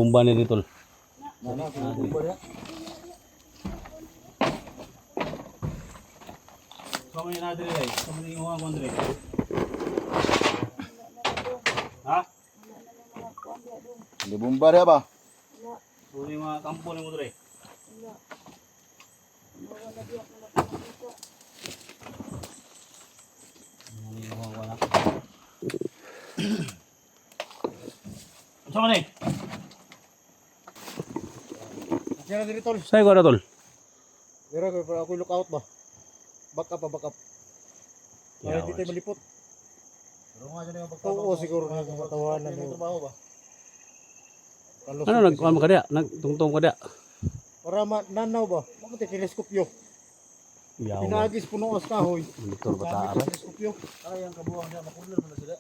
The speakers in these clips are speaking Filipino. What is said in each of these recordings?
Bumba ni Ritol. Kamu yang ada ni, kamu ni orang kau ni. Ha? Di bomba dia ba? Suri mga kampung ni mo dre. Ni orang kau nak. Macam mana ni? Kaya diri tol. Saya kau ada tol. Dira ko para ako lookout ba. Backup. Para hindi tayo malipot. Pero nga dyan yung backup. Oo, siguro na yung matawanan yung trabaho ba. Ano nagkuhan ka dia? Nagtungtong ka dia? Para nanaw ba? Bakit yung teleskopyo? Yaw. Pinagis puno as kahoy. Monitor bata Gamit yung teleskopyo. Ay, ang kabuhang niya. Makular mo na sila.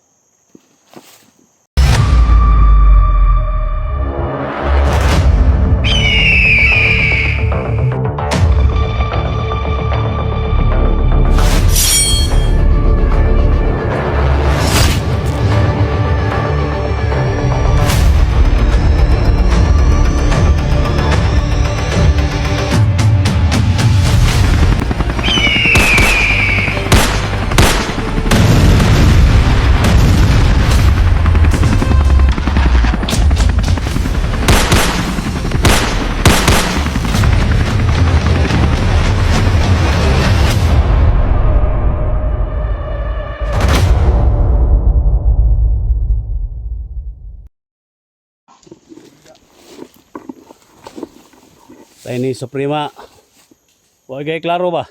Tayo ni Suprema. Huwag kayo klaro ba?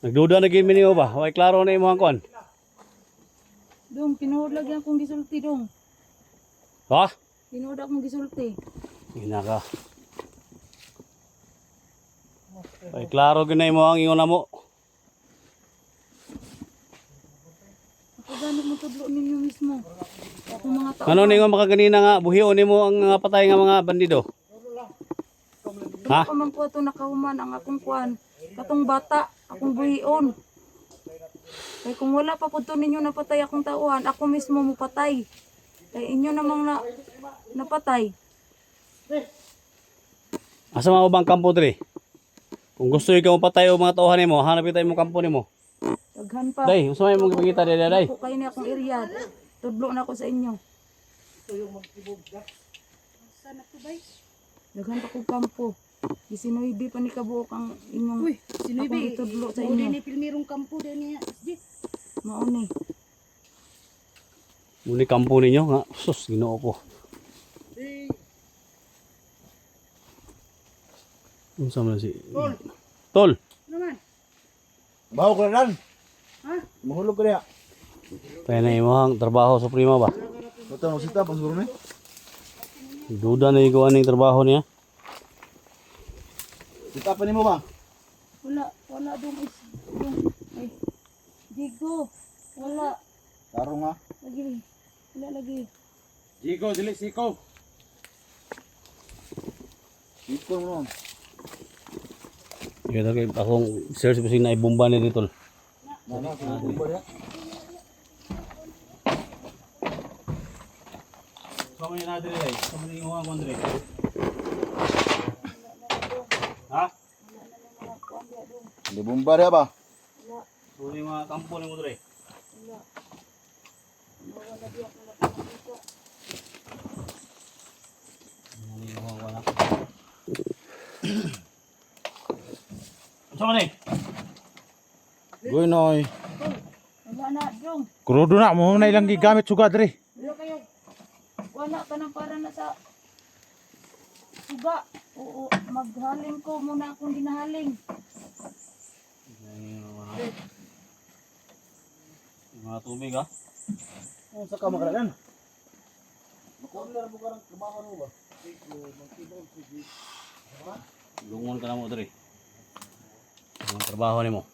Nagduda na gini niyo ba? Huwag klaro na imo ang kuan. Dong, tinuod lagi akong gisulti dong. Ha? Tinuod akong gisulti. Ina ka. Huwag klaro gina mo ang ingon na mo. Ako ganit mo tudlo ninyo mismo. Ako mga tao. Ano ningon makaganina nga buhion nimo ang nga patay nga mga bandido? Ha? Ako man po ito nakahuman ang akong kuan. Katong bata, akong buhion. Kaya kung wala pa po ito ninyo napatay akong tauhan, ako mismo mo patay. Kaya inyo namang napatay. Asa mga ubang kampo diri? Kung gusto ikaw patay o mga tauhan nimo, hanapin tayo mo kampo nimo. Daghan pa. Day, gusto mo magpakita day day. Ako kayo ni akong area. Tudlo na ako sa inyo. Daghan pa kong kampo. Isinuibi pa ni kabuok ang inyong akong itudlo sa inyo. Ni pilmirong kampo din niya. Mauni. Muli kampo ninyo nga. Sus, Ginoo ko. Unsa man si Tol. Naman. Baho ko na lang. Ha? Mahulog ko niya. Tayo na imong trabaho sa Suprema ba? Ito ang sita, pang siguro na. Duda na ikaw aning trabaho niya. Sita pa ni mo ba? Wala dong ay. Digo. Wala. Taro nga. Lagi. Wala lagi. Jigo, dili siko. Siko mo. Kaya tayo akong search pa na ibomba ni Ritol. Mana sa bomba dia? Kamu yang ada ni, kamu ni orang kau ni. Ha? Di bomba dia ba? Suri mga kampo ni mo dre. Ni orang kau nak. Macam mana ni? Goy noy. Wala na dong. Kurudo na mo na ilang gigamit sugad diri. Wala kayo. Wala ka na para na sa suga. Oo, maghaling ko muna akong ginahaling. Mga tubig ha? Sa ka makaralan. Makular mo karang trabaho mo ba? Lungon ka na mo dre. Ang trabaho ni mo.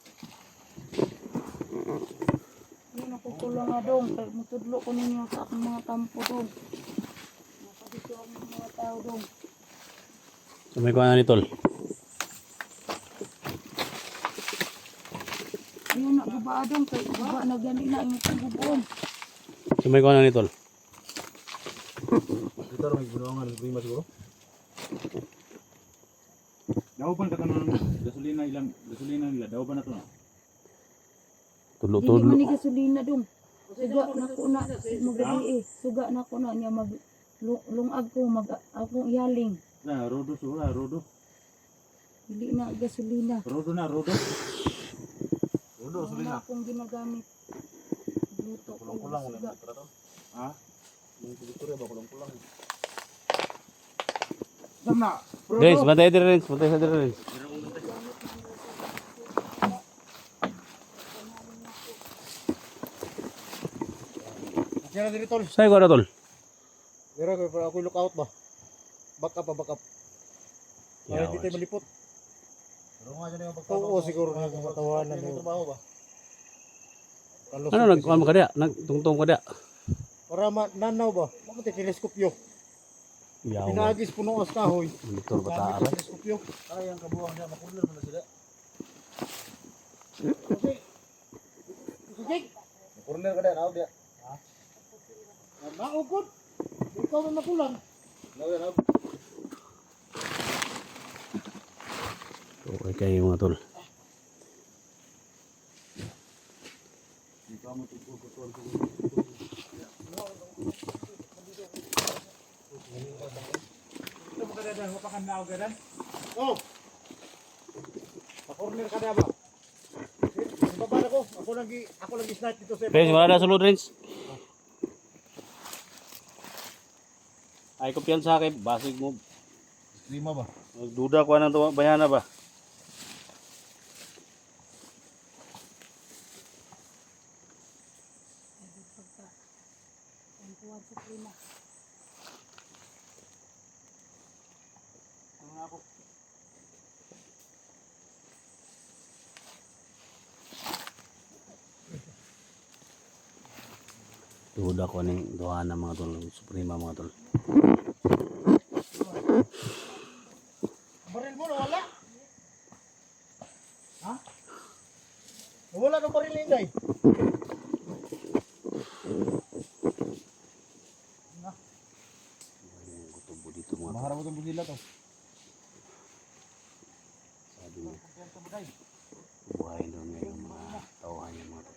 Yun ako kulang na dong. Kaya mutudlo ko ninyo sa aking mga kampo dong. Nakadito ang mga tao dong. Sumay ko na ni Tol. Ayun na guba dong. Kaya guba na gani na. Ayun na gubuon. Sumay ko na ni Tol. Dito rin may bunungan ng prima siguro. Dauban ka tanong gasolina ilang gasolina nila dauban na to na. Dili Tulo-tulo. man ni gasolina dong. Suga na ko na magabi eh. Suga na ko na niya mag lungag ko mag akong ihaling. Na rodo sura rodo. Dili na gasolina. Rodo na rodo. Ulo, Wala sulina. akong ginagamit. Luto ko Kulang-kulang yung wala suga. para to. Ha? Yung kultura ba kulang-kulang. Sana. Renz, bantay diri Renz, bantay sa diri Renz. Okay na diri tol. Say ko na tol. Dira ko para ako lookout ba. Backup. Para hindi tayo malipot. Pero nga dyan yung pagtrabaho. Oo, siguro na yung matawanan yung trabaho ba. Ano nag-ano ka dia? Nagtungtong ka dia? Para nanaw ba? Bakit yung teleskopyo? Yaw. Pinagis puno as kahoy. Motor Gamit bata ang teleskopyo. Ay, ang kabuang niya. Makulan mo na sila. Okay. Sige. Corner ka din. Ako dia. Ha? Naupod. Ikaw na nakulang. Nakulang. Okay kayo mga tol. Ito mo kada dan pakan na og dan. Oh. Corner ka din ba? Baba na ko. Ako lang gi-snipe dito sa. Renz, wala na sulod Renz. Ay kumpiyansa kay basig mo. Lima ba? Nagduda ko anong bayana ba? Duda ko ning duha na mga tol, suprema mga tol. Baril mo nawala? Ha? Nawala ng baril ni Inday. Gutubo dito mga tol. Maharap mo itong bundila to. Sabi niya, buhay doon ngayon mga tauhan niya mga tol.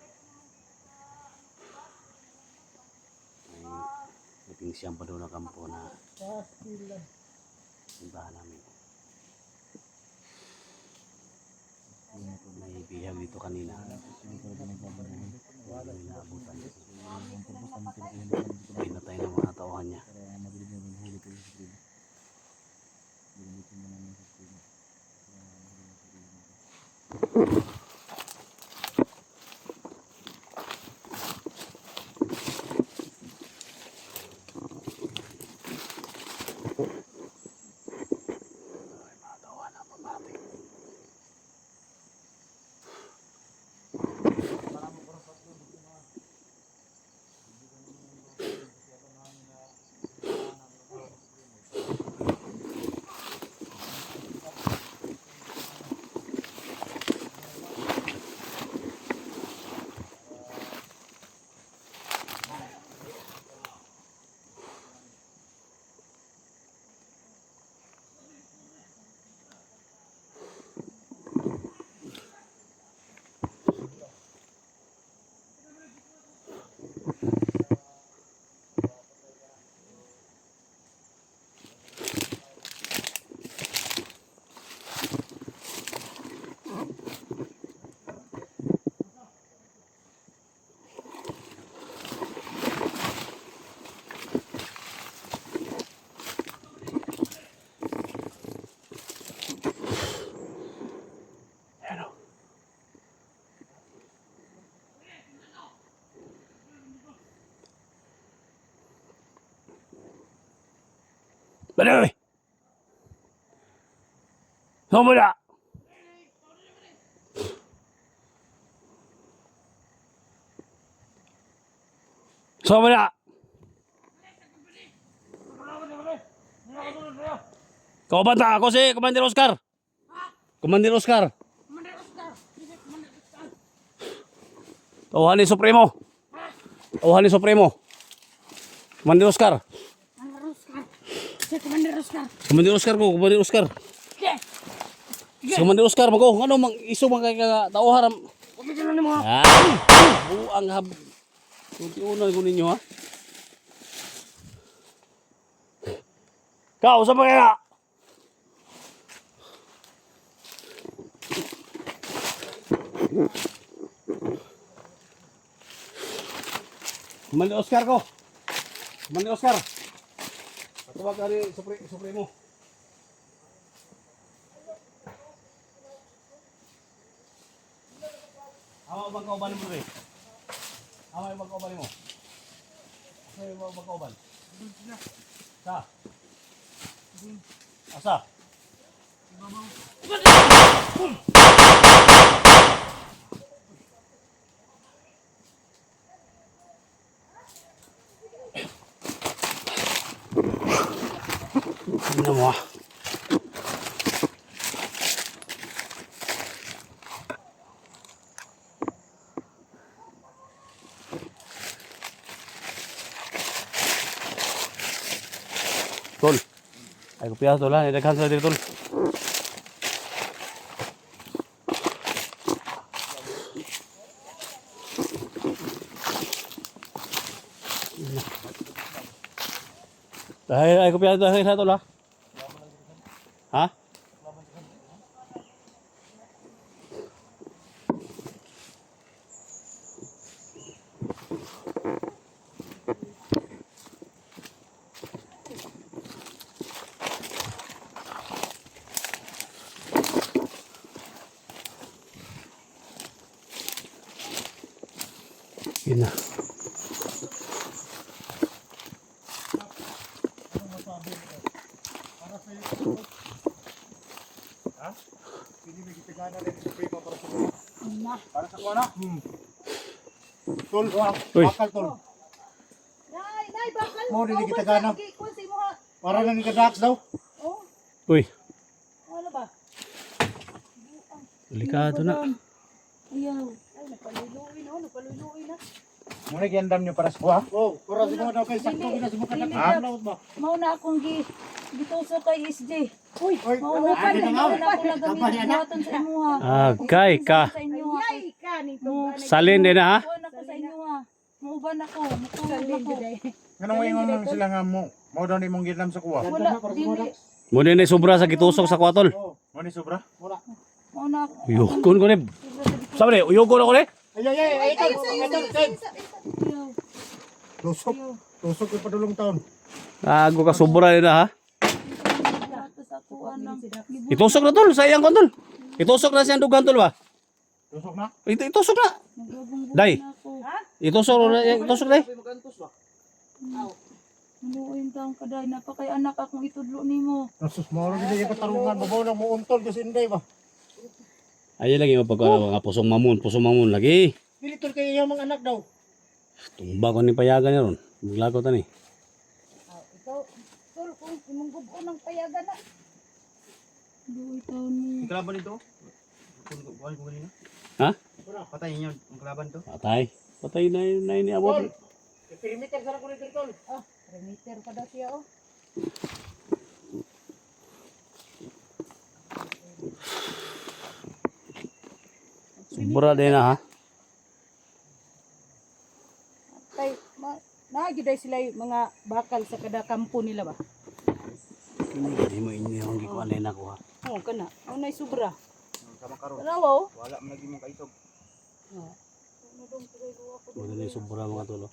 May pingsiyang pa doon na kampo na simbahan namin. May bihag dito kanina. Wala inaabutan. Pinatay ng mga tauhan niya. Ay, mga tauhan na pamating. Ano? Balik! Sumbo na! Sumbo na! Kau banta, ako si Commander Oscar. Commander Oscar. Tauhan ni Supremo. Tauhan ni Supremo. Commander Oscar. Commander Oscar. Kumandir Oscar ko, kumandir Oscar. Si Kumandir Oscar mago, ano mang iso man kay tauharam. Okay, gano'n mo. Ah, buang hab. Kunti unan ko ninyo ha. Kau sa kaya? Kumandir Oscar ko. Kumandir Oscar. Patawag ka rin, supremo. Awa bang kauban mo rin? Awa bang kauban mo? Awa bang kauban? Sa? Asa? Ano mo ah? Tol. Ay kopiya tol ha, nidaghan sa dito tol. Ay kopiya sa tol ha. Ha? Yun na. Hindi may gitagana rin sa prima para sa mga. Para sa kuha na. Tol, Uy. bakal tol. Nay, bakal. Mo din gitagana. Kung si mo ha. Para nang ikadax daw. Oh, Uy, ano ba? delikado na. Ayaw. Ay, napaluluin na. Muna giandam niyo para sa kuha. Oh, para sa mga daw kay sakto gina sa mga kadak. Ha? Laut ba? Mauna akong gituso kay SJ. Oy, Mauna ako ano na nga? mauna ako nagamitin buhaton sa inyo ha. Agay ka. Sa inyo ha. Ay, ka nito. Salin din ha. Kuhan ako sa inyo ha. Mauban ako. Matulog ako. Ano mo ingon sila nga mo? Mo daw ni mong gidlam sa kuha. Wala. Dili. Muna na sobra sa gitusok sa kwatol. Oh, Mo ni sobra. wala. Mauna ako. Uyugon ko ni. Sabi ni, uyugon ako ni. Ay, tol. Tol. Ayaw. Tusok. Tusok yung padulong taon. Ago ka sobra din ha. Tapos ako anang. Itusok na tol, sayang ko tol. Itusok na siyang dugan tol ba? Tusok na. Itusok na. Nagbabunggo Day. na ako. Itusok day. Maluoy taong kaday. Napakay anak akong itudlo nimo. Sus, moro din yung patarungan. Babaw lang mo untol kasi hindi ba? Ayan lagi mapagkala mga pusong mamun lagi. Pilitol kayo yung mga anak daw. Tumba ko ni payagan niya ron. Maglagot na ni. Ikaw, tol, kung imong gubo ng payagan na. Maluoy taon mo. Kalaban ito? Buhay ko kanina. Ha? Patayin niyo ang kalaban to. Patay. Patay na yun ni abot. Perimeter sa ko nito tol. Ah, perimeter pa daw siya, oh. Sobra din na ha. Kay, naagiday sila yung mga bakal sa kada kampo nila ba? Hindi mo inyo yung gikuan na ako ha. Oo, kana. Ang nay sobra. Sama karon. Tarawa, oh. Wala man lagi mong kaisog. Wala na yung sobra mga tulo.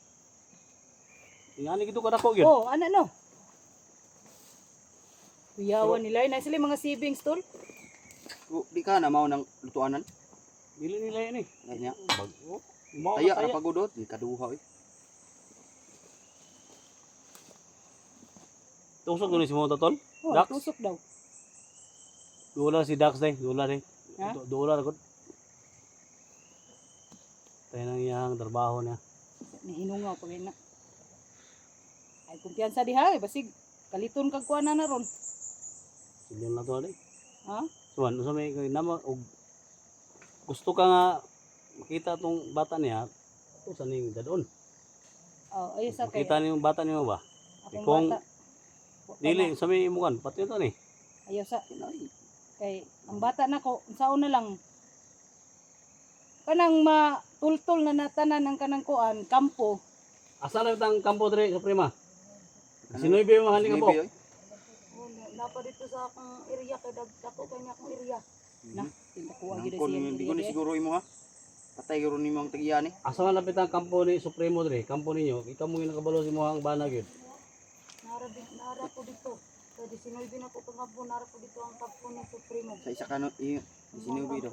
Ingani gito ka dako yun. Oh, ano no? Kuyawan nila. Na sila yung mga savings, tol. Di ka na mao nang lutuanan. Dili nila yun eh. Nya. Bago. Mau Taya taya. ra pagudot, di kaduha eh. Tusok doon si mga tol. Oh, Dax? tusok daw. $2 si Dax day. $2 day. Ha? $2 ako. Tayo nang iyang trabaho niya. Niinungaw pag ina. Ay kumpiyansa diha, eh. Basig kaliton kag kuana na ron. Silyon na to day. Ha? So ano sa may nama og gusto ka nga makita tong bata niya. Ito sa ning dadon. Oh, ay sa kay Makita niyo yung bata niyo ba? akong Kung bata. Dili, sa may imukan. Pati ito ni. Ayaw sa kay ang bata na ko unsaon na lang kanang matultol na natanan ng kanang kuan kampo. Asa na itang kampo dre, Suprema? Sinuibe mo hali ka po. Maybe, oy. Oh, napa dito sa akong area kay dagko kanya akong area. Na tindakuha gyud Nangkon, siya. hindi ko ni siguro imo ha. Patay guro nimo ang tagiya ni. Asa man lapit ang kampo ni Supremo dre, kampo ninyo. Ikaw mo yung nakabalo si mo ang banag yun. Nara po dito. Kaya 19 na po pangabo nara po dito ang kampo ni Supremo. Sa isa ka no, isinubi do.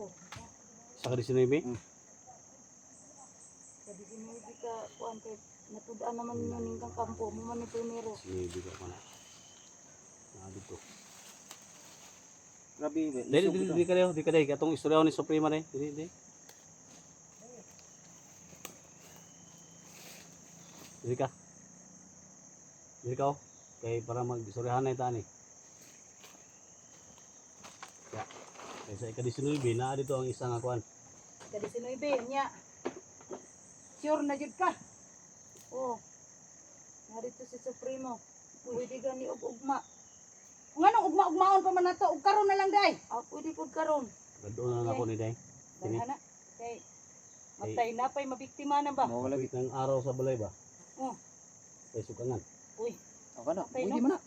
Sa ka sinuibe? Kaya 19 ka kuan kay natudaan naman ninyo ning kang kampo mo man ni primero. Sinuibe ka pa na. Dito. Grabe, Di ka dayo. Katong istorya ni Suprema rin. Di. Dili ka. Oh. Kay para mag-istoryahan na ita ni. Ya. Kaya sa ika-19 na dito ang isang akuan. Kadi 19 nya. Sure na jud ka. Oh. Narito si Supremo. Pwede gani og ugma. Kung anong ugma-ugmaon pa man nato ug karon na lang day. Pwede pod karon. Gadon na ako ni day. Dahana kay matay na pay mabiktima na ba? Mawala Lapit ng araw sa balay ba? Oh. Kay sukangan. Uy, Ako na. Patay, Pwede no? man na.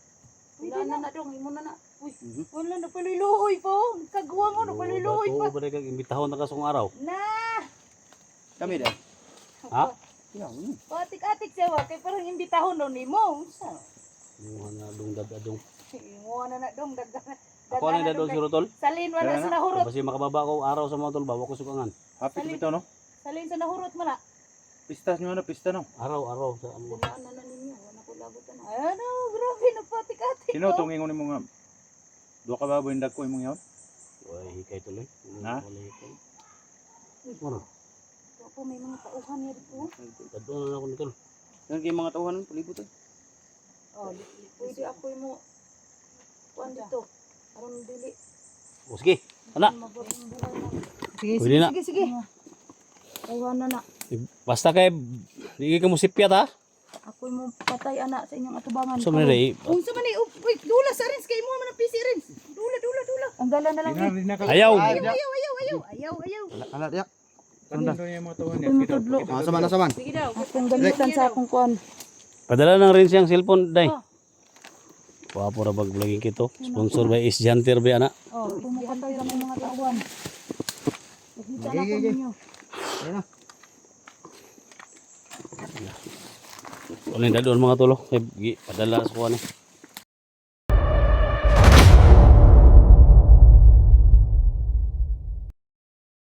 Wala na dong, imo na na. uy. Wala na paluloy po. Kagwa mo na paluloy pa. Oo, ba kag imbitahon na kasong araw? Na. Kami dai. Ha? Ya, Patik-atik siya wa kay parang imbitahon daw nimo. Sa. Mga na dungdad adong. Mo na na dong dagdag. Ako na dadong si Rotol. Salin wala Dala sa na. nahurot. Kasi makababa ko araw sa mga tol ba ko sukangan. Happy Salin. bitaw no? Salin sa nahurot man na. Pista nyo ano, pista no? Araw sa amo. Wala na ninyo, wala ko labutan na. Ano, grabe na patik-atik. Sino itong ingon mo nga? Duha ka baboy yung dagko imong yaon? Oy, hikay tuloy. Ha? Wala hikay. Ano? Ako may mga tauhan niya dito. Dadon na ako nitol. Yan kay mga tauhan palibot eh. Oh, Pwede ako mo. Kuan dito. Aron dili. O sige, ana. Mabuting buhay na. sige, Pwede na. sige, sige. Tauhan na na. Basta kay di ka mo sipyat ha. Ako mo patay ana sa inyong atubangan. So man ray. Unsa man ni uy, dula sa rins kay mo man ang PC rins. Dula. Ang gala na lang. Di na ka. Ayaw. Ayaw. Ala dia. Sundan doon yung mga tuwan niya. Ako mo tudlo. Saman. Sige daw. Akong gamitan sa akong kuan. Padala ng rin siyang cellphone day. Oh. Wapo ra bag vlogging kito. Sponsor by Is Janter ba ana? Oh, pumukantay sa mga tauhan. Nakita na ko ninyo. Uling dadon mga tulo. Kay padala sa kuan eh.